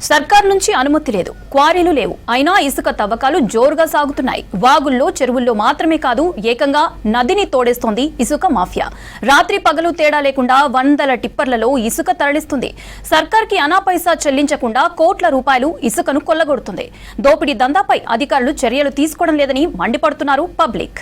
సర్కార్ నుంచి అనుమతి లేదు, క్వారీలు లేవు, అయినా ఇసుక తవ్వకాలు జోరుగా సాగుతున్నాయి. వాగుల్లో, చెరువుల్లో మాత్రమే కాదు, ఏకంగా నదిని తోడేస్తోంది ఇసుక మాఫియా. రాత్రి పగలు తేడా లేకుండా వందల టిప్పర్లలో ఇసుక తరలిస్తుంది. సర్కార్కి అనా పైసా చెల్లించకుండా కోట్ల రూపాయలు ఇసుకను కొల్లగొడుతుంది. దోపిడీ దందాపై అధికారులు చర్యలు తీసుకోవడం లేదని మండిపడుతున్నారు పబ్లిక్.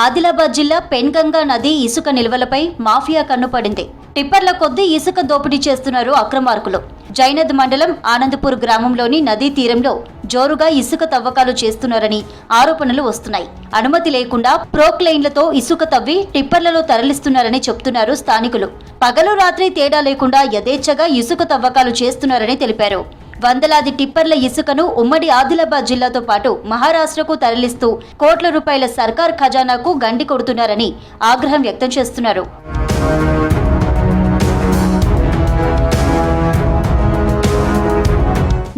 ఆదిలాబాద్ జిల్లా పెన్గంగా నది ఇసుక నిల్వలపై మాఫియా కన్నుపడింది. టిప్పర్ల కొద్దీ ఇసుక దోపిడీ చేస్తున్నారు అక్రమార్కులు. జైనద్ మండలం ఆనందపూర్ గ్రామంలోని నదీ తీరంలో జోరుగా ఇసుక తవ్వకాలు చేస్తున్నారని ఆరోపణలు వస్తున్నాయి. అనుమతి లేకుండా ప్రోక్లైన్లతో ఇసుక తవ్వి టిప్పర్లలో తరలిస్తున్నారని చెప్తున్నారు స్థానికులు. పగలు రాత్రి తేడా లేకుండా యథేచ్ఛగా ఇసుక తవ్వకాలు చేస్తున్నారని తెలిపారు. వందలాది టిప్పర్ల ఇసుకను ఉమ్మడి ఆదిలాబాద్ జిల్లాతో పాటు మహారాష్ట్రకు తరలిస్తూ కోట్ల రూపాయల సర్కార్ ఖజానాకు గండి కొడుతున్నారని ఆగ్రహం వ్యక్తం చేస్తున్నారు.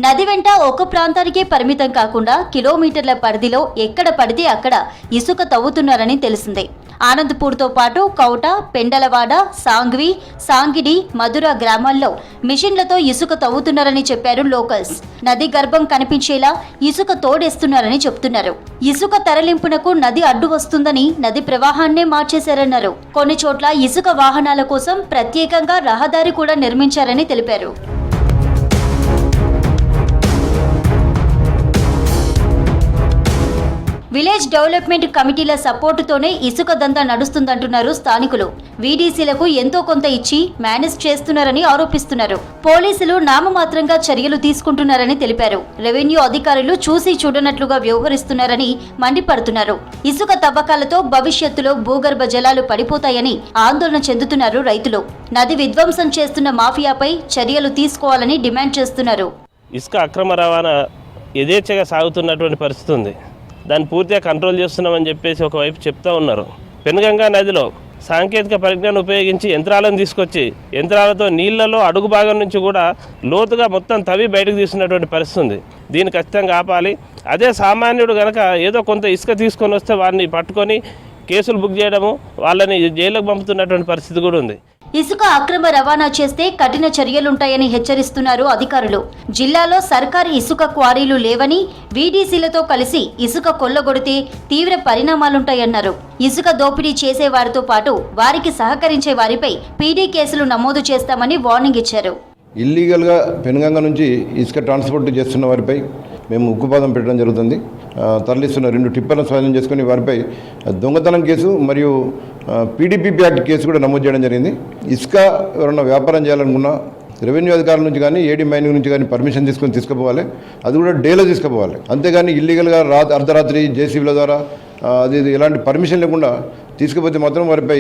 నది వెంట ఒక ప్రాంతానికే పరిమితం కాకుండా కిలోమీటర్ల పరిధిలో ఎక్కడ పడితే అక్కడ ఇసుక తవ్వుతున్నారని తెలిసిందే. ఆనందపూర్తో పాటు కౌట, పెండలవాడ, సాంగ్వి, సాంగిడి, మధుర గ్రామాల్లో మిషన్లతో ఇసుక తవ్వుతున్నారని చెప్పారు లోకల్స్. నది గర్భం కనిపించేలా ఇసుక తోడేస్తున్నారని చెప్తున్నారు. ఇసుక తరలింపునకు నది అడ్డు వస్తుందని నది ప్రవాహాన్నే మార్చేశారన్నారు. కొన్ని చోట్ల ఇసుక వాహనాల కోసం ప్రత్యేకంగా రహదారి కూడా నిర్మించారని తెలిపారు. విలేజ్ డెవలప్మెంట్ కమిటీల సపోర్టుతోనే ఇసుక దందా నడుస్తుందంటున్నారు స్థానికులు. వీడీసీలకు ఎంతో కొంత ఇచ్చి మేనేజ్ చేస్తున్నారని ఆరోపిస్తున్నారు. పోలీసులు నామమాత్రంగా చర్యలు తీసుకుంటున్నారని తెలిపారు. రెవెన్యూ అధికారులు చూసి చూడనట్లుగా వ్యవహరిస్తున్నారని మండిపడుతున్నారు. ఇసుక తవ్వకాలతో భవిష్యత్తులో భూగర్భ జలాలు పడిపోతాయని ఆందోళన చెందుతున్నారు రైతులు. నది విధ్వంసం చేస్తున్న మాఫియాపై చర్యలు తీసుకోవాలని డిమాండ్ చేస్తున్నారు. ఇసుక అక్రమ రవాణా యథేచ్ఛగా సాగుతున్నటువంటి పరిస్థితి ఉంది. దాన్ని పూర్తిగా కంట్రోల్ చేస్తున్నామని చెప్పేసి ఒకవైపు చెప్తా ఉన్నారు. పెన్గంగా నదిలో సాంకేతిక పరిజ్ఞానం ఉపయోగించి యంత్రాలను తీసుకొచ్చి యంత్రాలతో నీళ్లలో అడుగు భాగం నుంచి కూడా లోతుగా మొత్తం తవ్వి బయటకు తీస్తున్నటువంటి పరిస్థితి ఉంది. దీన్ని ఖచ్చితంగా ఆపాలి. అదే సామాన్యుడు కనుక ఏదో కొంత ఇసుక తీసుకొని వస్తే వారిని పట్టుకొని కేసులు బుక్ చేయడము, వాళ్ళని జైలుకు పంపుతున్నటువంటి పరిస్థితి కూడా ఉంది. ఇసుక అక్రమ రవాణా చేస్తే కఠిన చర్యలుంటాయని హెచ్చరిస్తున్నారు అధికారులు. జిల్లాలో సర్కారు ఇసుక క్వారీలు లేవని, వీడీసీలతో కలిసి ఇసుక కొల్లగొడితే తీవ్ర పరిణామాలుంటాయన్నారు. ఇసుక దోపిడీ చేసే వారితో పాటు వారికి సహకరించే వారిపై పీడీ కేసులు నమోదు చేస్తామని వార్నింగ్ ఇచ్చారు. ఇల్లీగల్గా పెనుగంగ నుంచి ఇసుక ట్రాన్స్పోర్ట్ చేస్తున్న వారిపై మేము ఉక్కుపాదం పెట్టడం జరుగుతుంది. తరలిస్తున్న 2 టిప్పర్లను స్వాధీనం చేసుకుని వారిపై దొంగతనం కేసు మరియు పీడీపీపీ యాక్ట్ కేసు కూడా నమోదు చేయడం జరిగింది. ఇసుక ఎవరన్నా వ్యాపారం చేయాలనుకున్నా రెవెన్యూ అధికారుల నుంచి కానీ ఏడీ మైనింగ్ నుంచి కానీ పర్మిషన్ తీసుకుపోవాలి. అది కూడా డేలో తీసుకుపోవాలి. అంతేగాని ఇల్లీగల్గా అర్ధరాత్రి జేసీబీల ద్వారా అది ఎలాంటి పర్మిషన్ లేకుండా తీసుకుపోతే మాత్రం వారిపై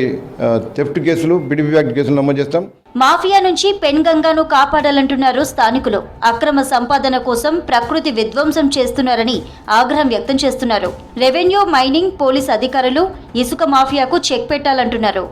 థెఫ్ట్ కేసులు, పీడీపీ యాక్ట్ కేసులు నమోదు చేస్తాం. మాఫియా నుంచి పెన్గంగాను కాపాడాలంటున్నారు స్థానికులు. అక్రమ సంపాదన కోసం ప్రకృతి విధ్వంసం చేస్తున్నారని ఆగ్రహం వ్యక్తం చేస్తున్నారు. రెవెన్యూ, మైనింగ్, పోలీస్ అధికారులు ఇసుక మాఫియాకు చెక్ పెట్టాలంటున్నారు.